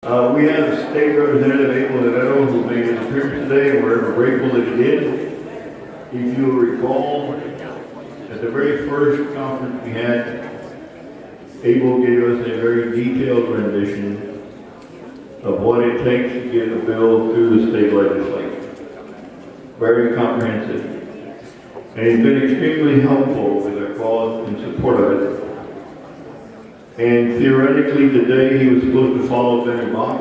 We have State Representative Abel who made his appearance today, and we're grateful that he did. If you'll recall, at the very first conference we had, Abel gave us a very detailed rendition of what it takes to get a bill through the state legislature. Very comprehensive. And he's been extremely helpful with our cause in support of it. And theoretically today he was supposed to follow Benny Bach.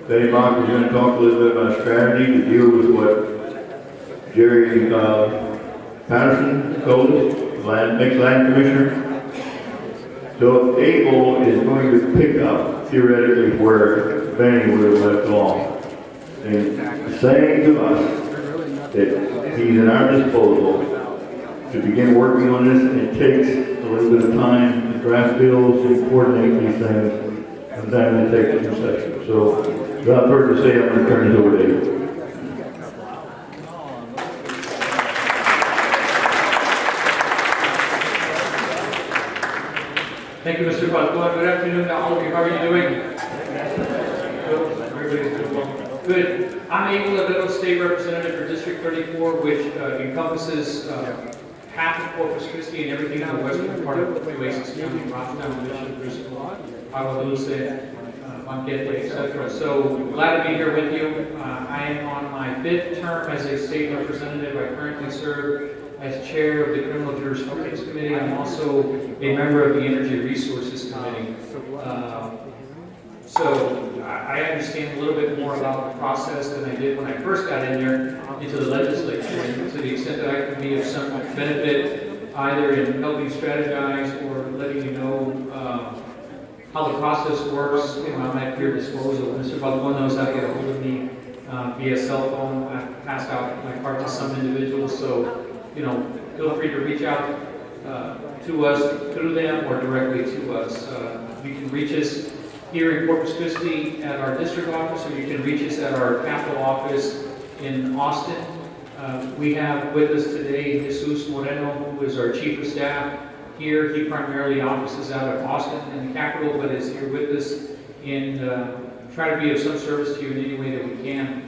Benny Bach was going to talk a little bit about strategy to deal with what Jerry Patterson told us, ex-land commissioner. So Abel is going to pick up theoretically where Benny would have left off. And saying to us that he's at our disposal to begin working on this, and it takes a little bit of time to draft bills and coordinate these things. Sometimes it takes 2 sessions. So without further ado, I'm going to turn it over to Abel. Thank you, Mr. Falcon. Good afternoon to all of you. How are you doing? Everybody's doing well. Good. I'm Abel, State Representative for District 34, which encompasses half of Corpus Christi and everything in the western part of Oasis County, Rocktown, Mission, Bristol, Aguadulce, Banquete, etc. So glad to be here with you. I am on my 5th term as a state representative. I currently serve as chair of the Criminal Jurisprudence Committee. I'm also a member of the Energy Resources Committee. So I understand a little bit more about the process than I did when I first got in there into the legislature. And to the extent that I can be of some benefit, either in helping strategize or letting you know how the process works, I'm at your disposal. Mr. Falcon knows how to get a hold of me via cell phone. I've passed out my card to some individuals, so feel free to reach out to us through them or directly to us. You can reach us here in Corpus Christi at our district office, or you can reach us at our capital office in Austin. We have with us today Jesus Moreno, who is our chief of staff here. He primarily offices out of Austin in the capital, but is here with us and try to be of some service to you in any way that we can.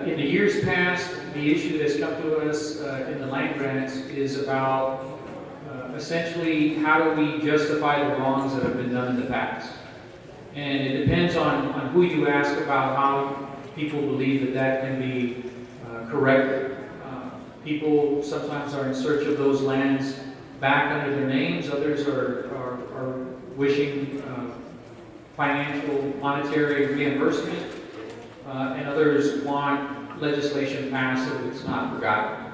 In the years past, the issue that's come to us in the land grants is about essentially how do we justify the wrongs that have been done in the past. And it depends on who you ask about how people believe that can be corrected. People sometimes are in search of those lands back under their names. Others are wishing financial, monetary reimbursement. And others want legislation passed so it's not forgotten.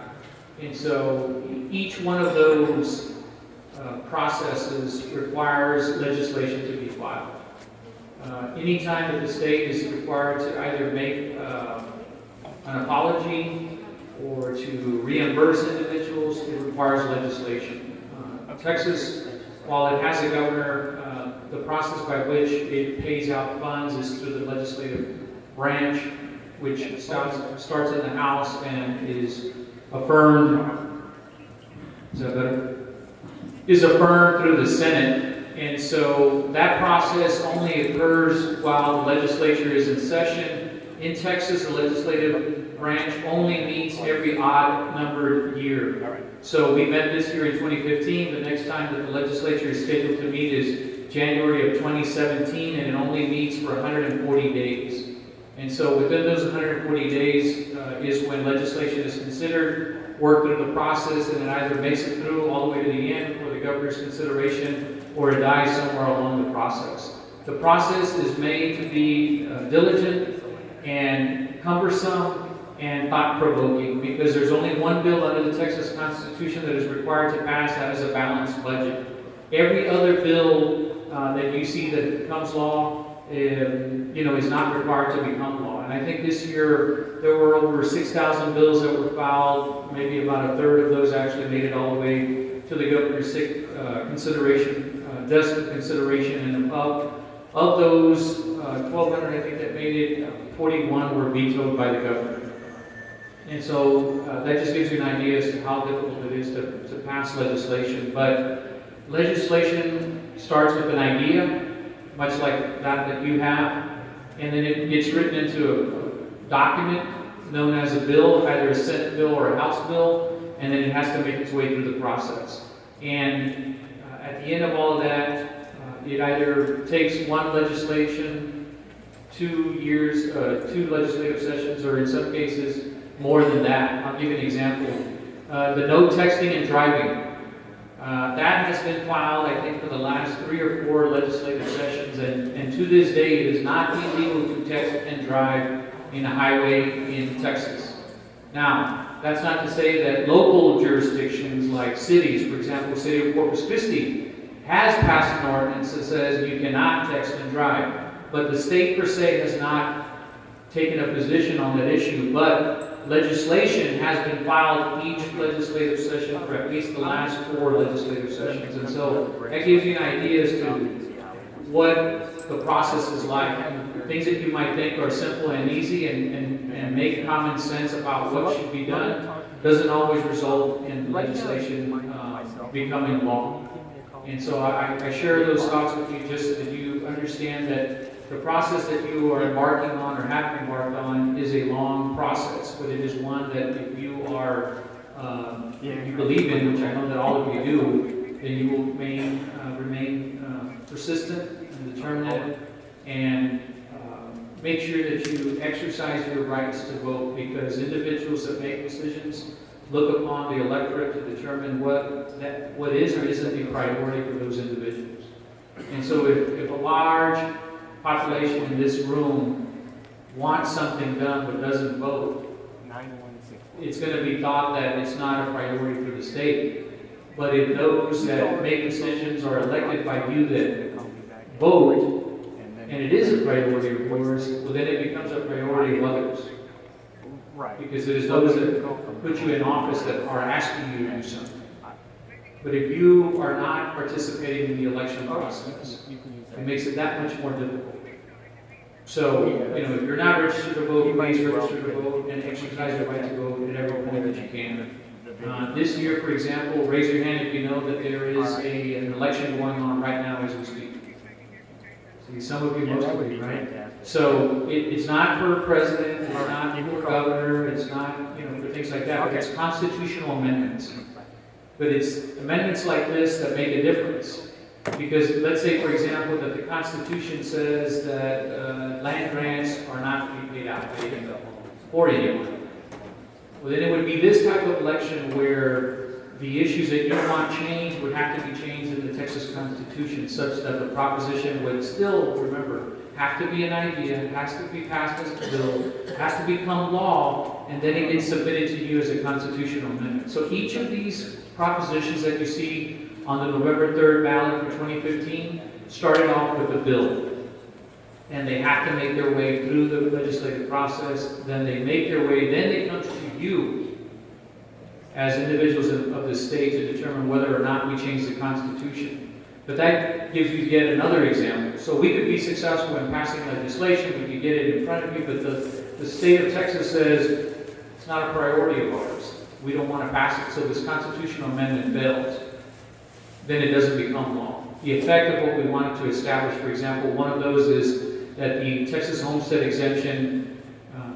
And so each one of those processes requires legislation to be filed. Anytime that the state is required to either make an apology or to reimburse individuals, it requires legislation. Texas, while it has a governor, the process by which it pays out funds is through the legislative branch, which starts in the House and is affirmed. Is that better? Is affirmed through the Senate. And so that process only occurs while the legislature is in session. In Texas, the legislative branch only meets every odd-numbered year. So we met this year in 2015. The next time that the legislature is scheduled to meet is January of 2017, and it only meets for 140 days. And so within those 140 days is when legislation is considered, worked through the process, and it either makes it through all the way to the end for the governor's consideration, or it dies somewhere along the process. The process is made to be diligent and cumbersome and thought-provoking, because there's only one bill under the Texas Constitution that is required to pass. That is a balanced budget. Every other bill that you see that becomes law is not required to become law. And I think this year there were over 6,000 bills that were filed. Maybe about a third of those actually made it all the way to the governor's desk of consideration. And of those 1,200, I think that made it, 41 were vetoed by the governor. And so that just gives you an idea as to how difficult it is to pass legislation. But legislation starts with an idea. much like that you have, and then it gets written into a document known as a bill, either a Senate bill or a House bill, and then it has to make its way through the process. And at the end of all of that, it either takes one legislation, 2 years, 2 legislative sessions, or in some cases, more than that. I'll give you an example. The no texting and driving. That has been filed, I think, for the last 3 or 4 legislative sessions, and to this day, it is not illegal to text and drive in a highway in Texas. Now, that's not to say that local jurisdictions like cities, for example, the city of Corpus Christi, has passed an ordinance that says you cannot text and drive. But the state per se has not taken a position on that issue, but legislation has been filed each legislative session for at least the last 4 legislative sessions. And so that gives you an idea as to what the process is like. Things that you might think are simple and easy and make common sense about what should be done doesn't always result in legislation becoming law. And so I share those thoughts with you just so that you understand that the process that you are embarking on or have embarked on is a long process, but it is one that if you are, if you believe in, which I know that all of you do, then you will remain persistent and determined and make sure that you exercise your rights to vote, because individuals that make decisions look upon the electorate to determine what is or isn't a priority for those individuals. And so if a large population in this room wants something done but doesn't vote, it's going to be thought that it's not a priority for the state. But if those that make decisions are elected by you that vote, and it is a priority of yours, well then it becomes a priority of others. Right. Because it is those that put you in office that are asking you to do something. But if you are not participating in the election process, it makes it that much more difficult. So, if you're not registered to vote, please register to vote and exercise your right to vote at every point that you can. This year, for example, raise your hand if you know that there is an election going on right now as we speak. See, some of you, most of you, right? So it's not for president, it's not for governor, it's not, for things like that, but it's constitutional amendments. But it's amendments like this that make a difference. Because let's say, for example, that the Constitution says that land grants are not to be paid out for anyone. Well, then it would be this type of election where the issues that you want changed would have to be changed in the Texas Constitution such that the proposition would still, remember, have to be an idea, it has to be passed as a bill, it has to become law, and then it gets submitted to you as a constitutional amendment. So each of these propositions that you see on the November 3rd ballot for 2015 started off with a bill. And they have to make their way through the legislative process, then they make their way, then they come to you as individuals of the state to determine whether or not we change the Constitution. But that gives you yet another example. So we could be successful in passing legislation, we could get it in front of you, but the state of Texas says it's not a priority of ours. We don't want to pass it, so this constitutional amendment fails. Then it doesn't become law. The effect of what we wanted to establish, for example, one of those is that the Texas homestead exemption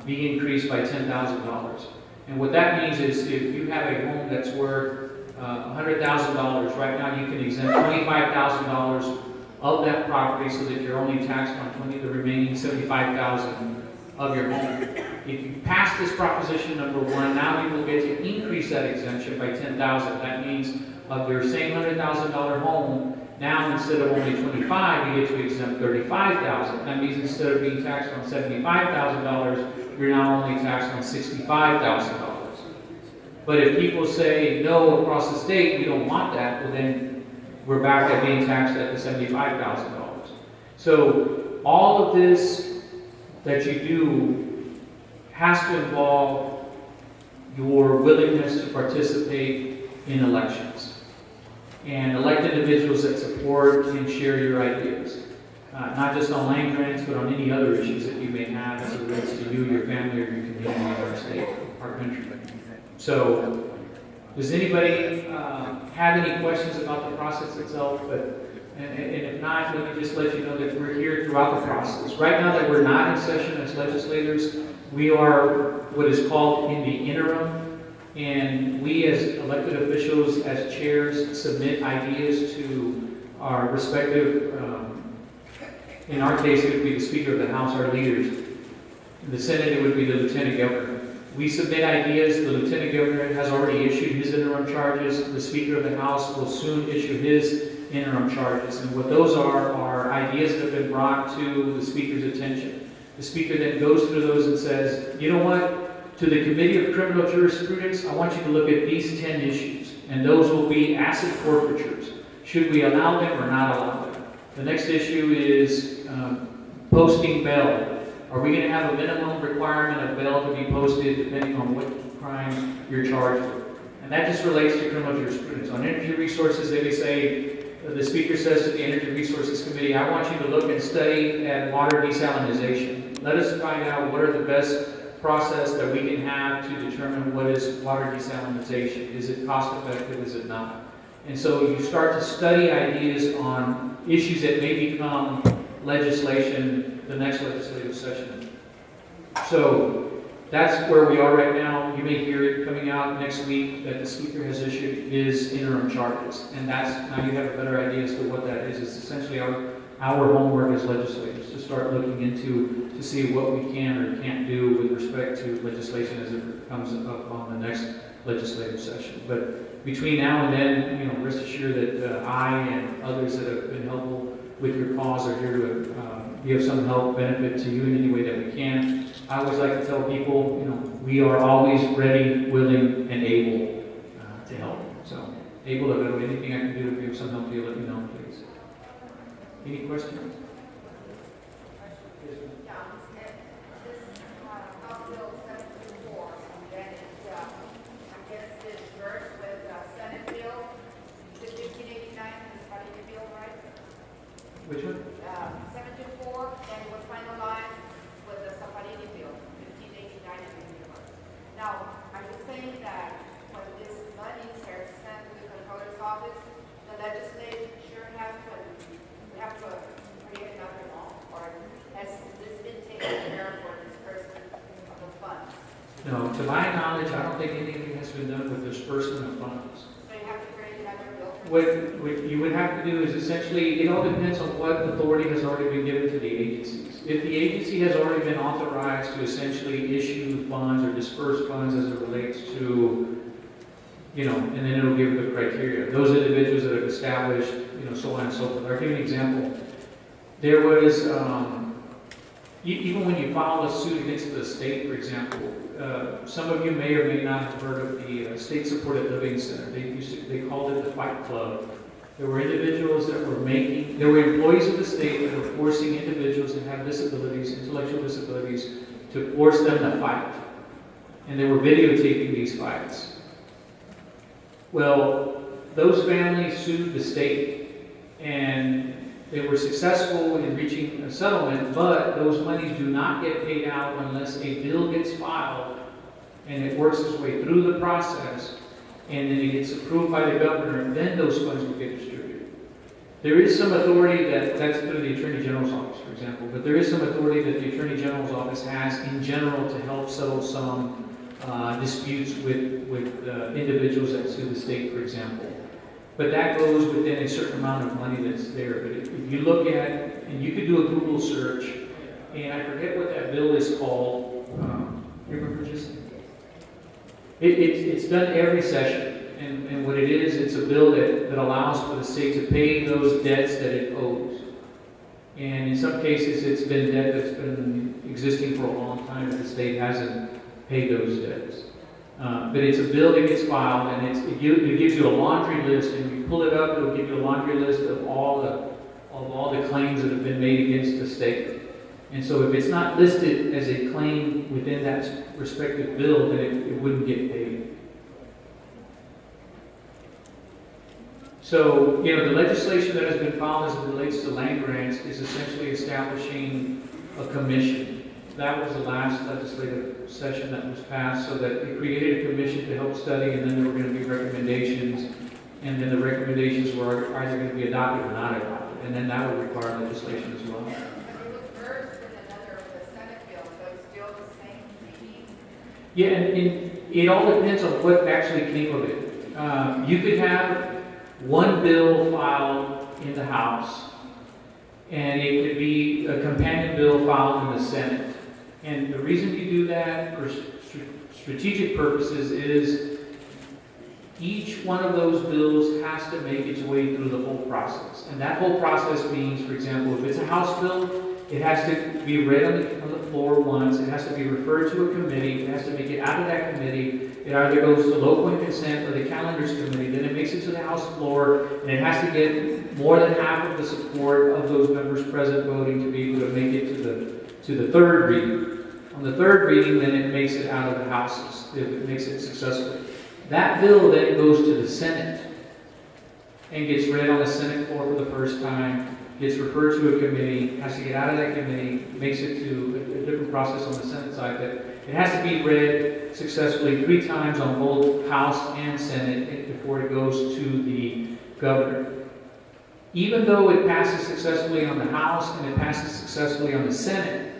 be increased by $10,000. And what that means is if you have a home that's worth $100,000, right now you can exempt $25,000 of that property so that you're only taxed on the remaining $75,000 of your home. If you pass this proposition number 1, now you will get to increase that exemption by $10,000. That means of your same $100,000 home, now instead of only $25,000, you get to exempt $35,000. That means instead of being taxed on $75,000, you're now only taxed on $65,000. But if people say no across the state, we don't want that, well then we're back at being taxed at the $75,000. So all of this that you do has to involve your willingness to participate in elections and elect individuals that support and share your ideas. Not just on land grants, but on any other issues that you may have as it relates to you, your family, or your community, our state, our country. So, does anybody have any questions about the process itself? But And if not, let me just let you know that we're here throughout the process. Right now that we're not in session as legislators, we are what is called in the interim, and we as elected officials, as chairs, submit ideas to our respective, in our case it would be the Speaker of the House, our leaders. In the Senate it would be the Lieutenant Governor. We submit ideas, the Lieutenant Governor has already issued his interim charges, the Speaker of the House will soon issue his interim charges. And what those are ideas that have been brought to the Speaker's attention. The Speaker then goes through those and says, you know what, to the Committee of Criminal Jurisprudence, I want you to look at these 10 issues, and those will be asset forfeitures. Should we allow them or not allow them? The next issue is posting bail. Are we going to have a minimum requirement of bail to be posted depending on what crime you're charged with? And that just relates to criminal jurisprudence. On energy resources, they may say, the Speaker says to the Energy Resources Committee, I want you to look and study at water desalinization. Let us find out what are the best process that we can have to determine what is water desalinization. Is it cost effective? Is it not? And so you start to study ideas on issues that may become legislation the next legislative session. So that's where we are right now. You may hear it coming out next week that the Speaker has issued his interim charges. And that's, now you have a better idea as to what that is. It's essentially our homework as legislators to start looking into to see what we can or can't do with respect to legislation as it comes up on the next legislative session. But between now and then, rest assured that I and others that have been helpful with your cause are here to give some help, benefit to you in any way that we can. I always like to tell people, we are always ready, willing, and able to help. So, able to do anything I can do to give some help to you, let me know, please. Any questions? Which one? 724, then it was finalized with the Safarini bill, 1589 in the universe. Now, are you saying that when this money is sent to the controller's office, the legislature has to, we have to create another law, or has this been taken care of for this person of the funds? No, to my knowledge, I don't think anything has been done with disbursement of funds. So you have to create another bill? What you would have to do is essentially, it all depends on what authority has already been given to the agencies. If the agency has already been authorized to essentially issue funds or disperse funds as it relates to, and then it'll give the criteria. Those individuals that have established, so on and so forth. I'll give you an example. There was, even when you file a suit against the state, for example, some of you may or may not have heard of the State Supported Living Center. They called it the Fight Club. There were individuals that there were employees of the state that were forcing individuals that have disabilities, intellectual disabilities, to force them to fight. And they were videotaping these fights. Well, those families sued the state, and they were successful in reaching a settlement, but those monies do not get paid out unless a bill gets filed and it works its way through the process, and then it gets approved by the governor, and then those funds will get distributed. There is some authority that's through the Attorney General's office, for example, but there is some authority that the Attorney General's office has in general to help settle some disputes with individuals that sue the state, for example. But that goes within a certain amount of money that's there. But if you look at, and you could do a Google search, and I forget what that bill is called. You remember just? It's done every session. And what it is, it's a bill that allows for the state to pay those debts that it owes. And in some cases, it's been debt that's been existing for a long time, but the state hasn't paid those debts. But it's a bill that gets filed, and it gives you a laundry list, and you pull it up, it'll give you a laundry list of all the claims that have been made against the state. And so if it's not listed as a claim within that respective bill, then it wouldn't get paid. So, the legislation that has been filed as it relates to land grants is essentially establishing a commission. That was the last legislative session that was passed, so that it created a commission to help study, and then there were going to be recommendations, and then the recommendations were either going to be adopted or not adopted. and then that would require legislation as well. But it was merged in another of the Senate bill, so it's still the same maybe? Yeah, and it all depends on what actually came of it. You could have one bill filed in the House, and it could be a companion bill filed in the Senate. And the reason you do that for strategic purposes is each one of those bills has to make its way through the whole process. And that whole process means, for example, if it's a House bill, it has to be read on the floor once, it has to be referred to a committee, it has to make it out of that committee, it either goes to local and consent or the calendars committee, then it makes it to the House floor, and it has to get more than half of the support of those members present voting to be able to make it to the third reading. On the third reading, then it makes it out of the Houses, it makes it successfully. That bill then goes to the Senate and gets read on the Senate floor for the first time, gets referred to a committee, has to get out of that committee, makes it to a different process on the Senate side, but it has to be read successfully 3 times on both House and Senate before it goes to the governor. Even though it passes successfully on the House and it passes successfully on the Senate,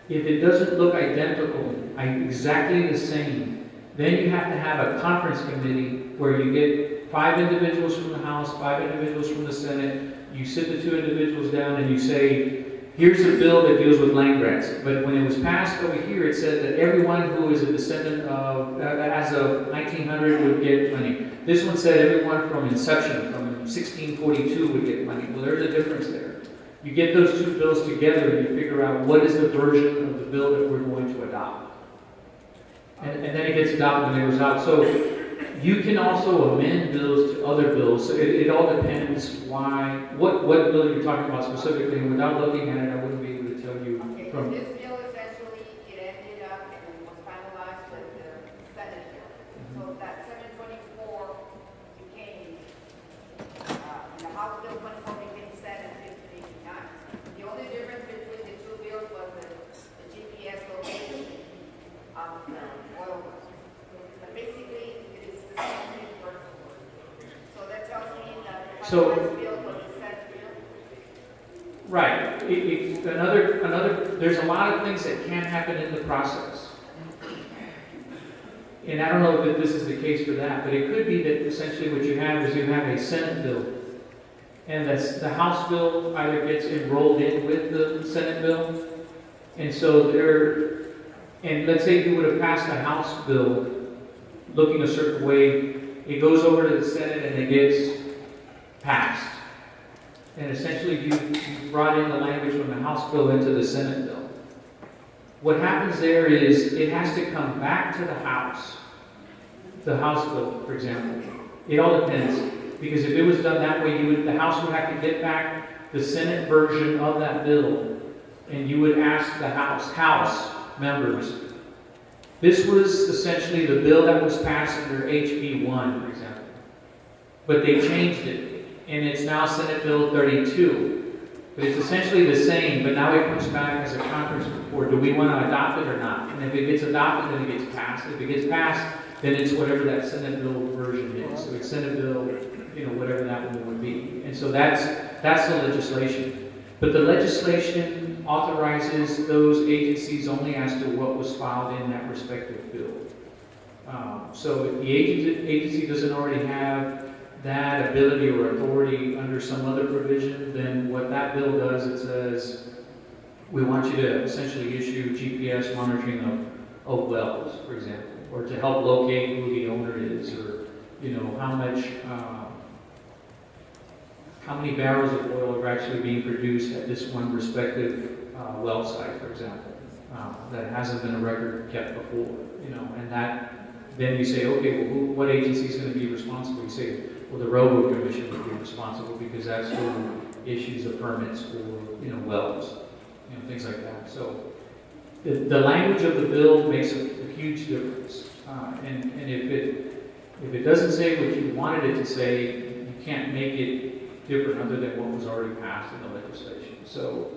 if it doesn't look identical, exactly the same, then you have to have a conference committee where you get 5 individuals from the House, 5 individuals from the Senate. You sit the 2 individuals down and you say, here's a bill that deals with land grants. But when it was passed over here, it said that everyone who is a descendant of, as of 1900 would get money. This one said everyone from inception, from 1642 would get money. Well, there's a difference there. You get those 2 bills together and you figure out what is the version of the bill that we're going to adopt. And then it gets adopted and it goes out. So you can also amend bills to other bills. So it all depends what bill you're talking about specifically. And without looking at it, I wouldn't be able to tell you Okay, from. this bill essentially, it ended up and was finalized with the Senate bill. So that 724 became, the House Bill 24 became Senate 1589. The only difference between the 2 bills was the GPS location of the oil wells. But basically, it is the same thing word for word. So that tells me that the So- finalized bill was the Senate bill. Right. There's a lot of things that can happen in the process. And I don't know that this is the case for that, but it could be that essentially what you have is you have a Senate bill. And the House bill either gets enrolled in with the Senate bill. And so and let's say you would have passed a House bill looking a certain way, it goes over to the Senate and it gets passed. And essentially you brought in the language from the House bill into the Senate bill. What happens there is it has to come back to the House bill, for example. It all depends. Because if it was done that way, the House would have to get back the Senate version of that bill, and you would ask the House members. This was essentially the bill that was passed under HB 1, for example. But they changed it, and it's now Senate Bill 32. But it's essentially the same, but now it comes back as a conference report. Do we want to adopt it or not? And if it gets adopted, then it gets passed. If it gets passed, then it's whatever that Senate bill version is. So it's Senate Bill, whatever that one would be. And so that's the legislation. But the legislation authorizes those agencies only as to what was filed in that respective bill. So if the agency doesn't already have that ability or authority under some other provision, then what that bill does, it says, we want you to essentially issue GPS monitoring of wells, for example, or to help locate who the owner is, or how many barrels of oil are actually being produced at this one respective well site, for example, that hasn't been a record kept before, and that, then you say, okay, well, what agency is going to be responsible? You say, well, the Railroad Commission would be responsible because that's who issues the permits for, wells, things like that. So the language of the bill makes a huge difference. And if it doesn't say what you wanted it to say, you can't make it different other than what was already passed in the legislation. So,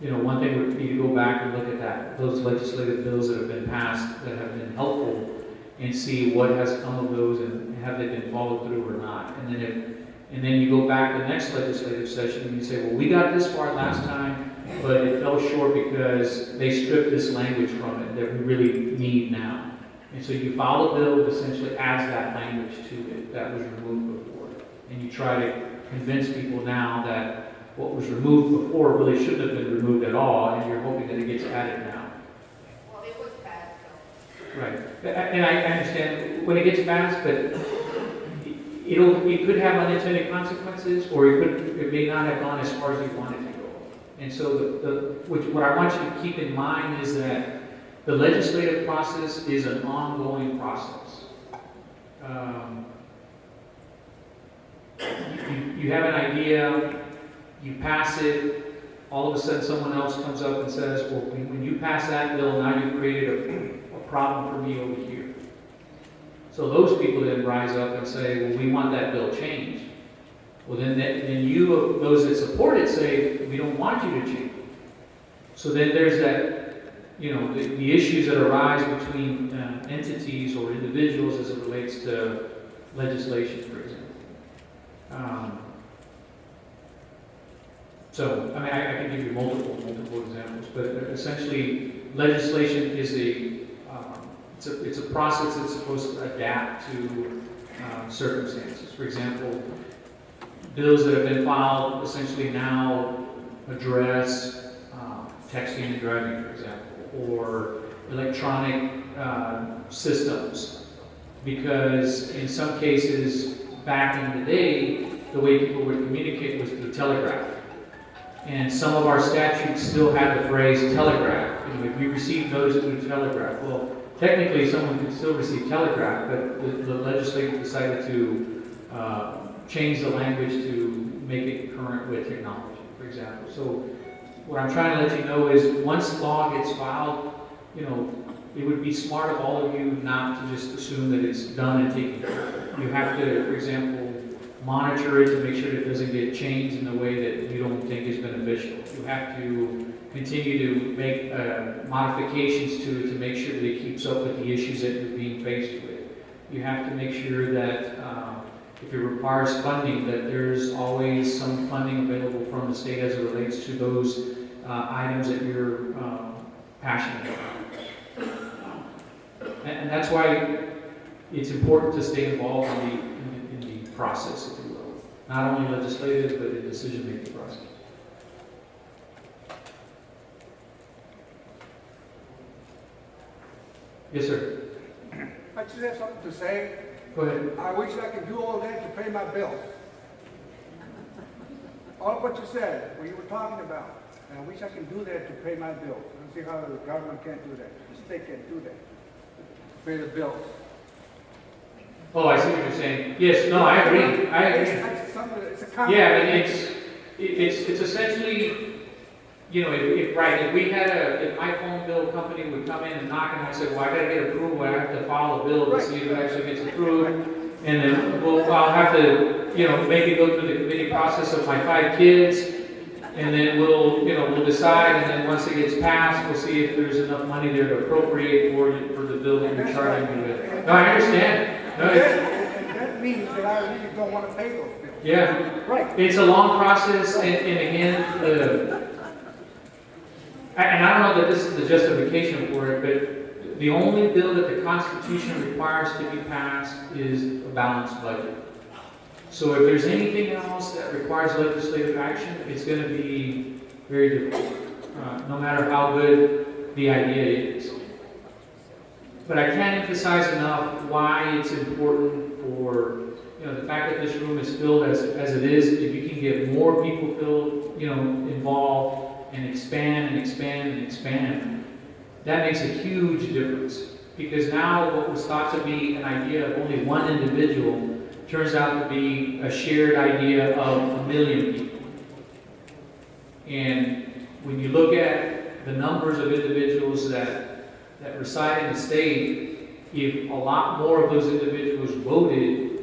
one thing would be to go back and look at those legislative bills that have been passed that have been helpful, and see what has come of those and have they been followed through or not. And then And then you go back the next legislative session and you say, well, we got this far last time, but it fell short because they stripped this language from it that we really need now. And so you file a bill that essentially adds that language to it that was removed before. And you try to convince people now that what was removed before really shouldn't have been removed at all, and you're hoping that it gets added now. Well, it was passed, so. Right. And I understand when it gets passed, but it could have unintended consequences, or it may not have gone as far as you wanted to go. And so what I want you to keep in mind is that the legislative process is an ongoing process. You have an idea, you pass it, all of a sudden someone else comes up and says, well, when you pass that bill, now you've created a problem for me over here. So those people then rise up and say, well, we want that bill changed. Well, then those that support it say, we don't want you to change it. So then there's that, the issues that arise between entities or individuals as it relates to legislation, for example. So, I mean, I can give you multiple examples, but essentially, legislation is it's a process that's supposed to adapt to circumstances. For example, bills that have been filed essentially now address texting and driving, for example, or electronic systems, because in some cases, back in the day, the way people would communicate was through telegraph. And some of our statutes still have the phrase telegraph. If you receive notice through telegraph, well, technically someone could still receive telegraph, but the legislature decided to change the language to make it current with technology, for example. So what I'm trying to let you know is once law gets filed, it would be smart of all of you not to just assume that it's done and taken care of. You have to, for example, monitor it to make sure it doesn't get changed in a way that you don't think is beneficial. You have to continue to make modifications to it to make sure that it keeps up with the issues that you're being faced with. You have to make sure that if it requires funding, that there's always some funding available from the state as it relates to those items that you're passionate about. And that's why it's important to stay involved in the process, if you will. Not only legislative, but the decision-making process. Yes, sir. I just have something to say. Go ahead. I wish I could do all that to pay my bills. All of what you said, what you were talking about. And I wish I could do that to pay my bills. I don't see how the government can't do that. The state can't do that. Pay the bills. Oh, I see what you're saying. Yes, no, I agree. I agree. It's a common. Yeah, I mean, it's essentially, if we had if my phone bill company would come in and knock and I say, well, I gotta get approval, I have to file a bill to see if it actually gets approved, and then I'll have to, make it go through the committee process of my 5 kids, and then we'll decide, and then once it gets passed, we'll see if there's enough money there to appropriate for the bill that you're charging me with. No, I understand. No, And that means that I really don't want to pay those bills. yeah. Right. It's a long process, and again, and I don't know that this is the justification for it, but the only bill that the Constitution requires to be passed is a balanced budget. So if there's anything else that requires legislative action, it's going to be very difficult, no matter how good the idea is. But I can't emphasize enough why it's important for, the fact that this room is filled as it is. If you can get more people filled, involved and expand and expand and expand, that makes a huge difference. Because now what was thought to be an idea of only one individual turns out to be a shared idea of 1 million people. And when you look at the numbers of individuals that reside in the state, if a lot more of those individuals voted,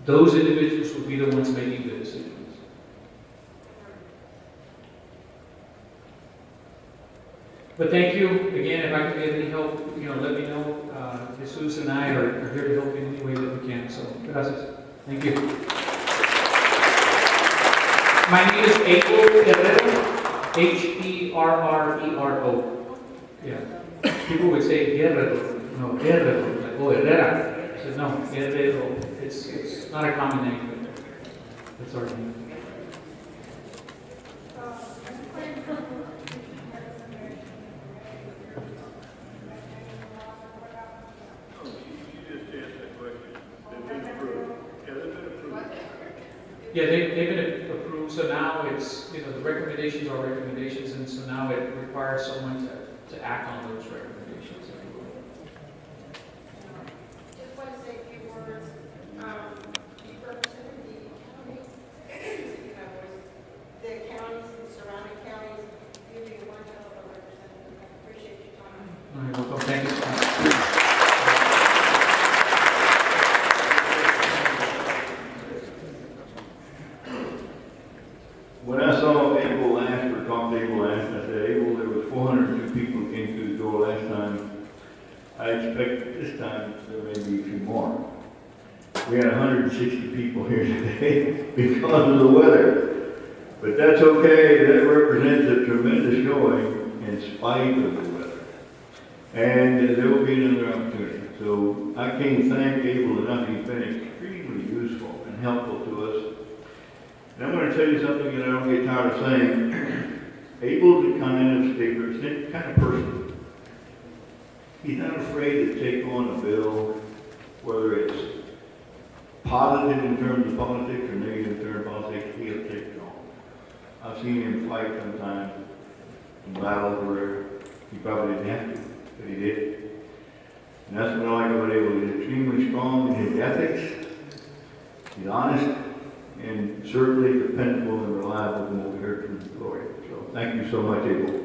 those individuals would be the ones making the decisions. But thank you again. If I can get any help, let me know. Jesus and I are here to help in any way that we can. So, gracias. Thank you. My name is Abel Herrero, Herrero. Yeah. People would say Guerrero. No, Guerrero. Like, oh, Herrera. I said, no, Herrero. It's not a common name, but that's our name. Yeah, they've been approved, so now it's, the recommendations are recommendations, and so now it requires someone to act on those recommendations. Just want to say a few words. You represented the county, the counties and surrounding counties. You do one hell of a representative. I appreciate your time. All right, welcome. Thank you so much. When I saw Abel last, or talked to Abel last, I said, Abel, there was 402 people who came through the door last time. I expect this time there may be a few more. We had 160 people here today because of the weather. But that's okay, that represents a tremendous showing in spite of the weather. And there will be another opportunity. So I can't thank Abel enough. He's been extremely useful and helpful to us. And I'm going to tell you something that I don't get tired of saying. Abel's a kind of sticker, kind of person. He's not afraid to take on a bill, whether it's positive in terms of politics or negative in terms of politics, he'll take it on. I've seen him fight sometimes in battles where he probably didn't have to, but he did. And that's what I like about Abel. He's extremely strong in his ethics. He's honest. And certainly dependable and reliable from what we heard from Gloria. So thank you so much, Abel.